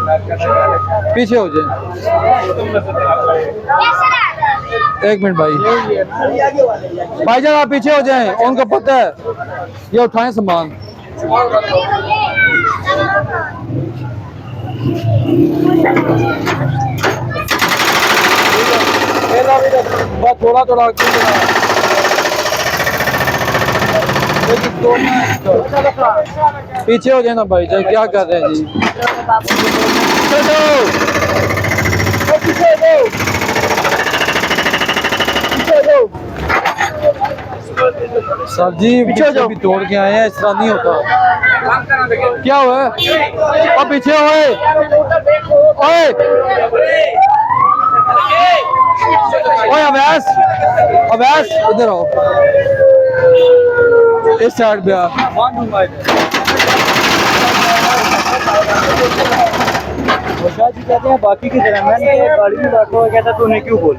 पीछे हो जाए। एक मिनट भाई, भाईजान आप पीछे हो जाएं, उनको पता है। ये उठाएं सामान। थोड़ा थोड़ा पीछे हो जाए ना भाई जान, क्या कर रहे हैं जी। सर जी पीछे भी तोड़ के आए हैं, इस तरह नहीं होता। क्या हुआ है? और पीछे ओए ओए ओए अवैस, अवैस इधर आओ, इस साइड पे आ। जी कहते हैं बाकी की तरह मैंने गाड़ी में बैठा हुआ, कहता तूने क्यों बोला।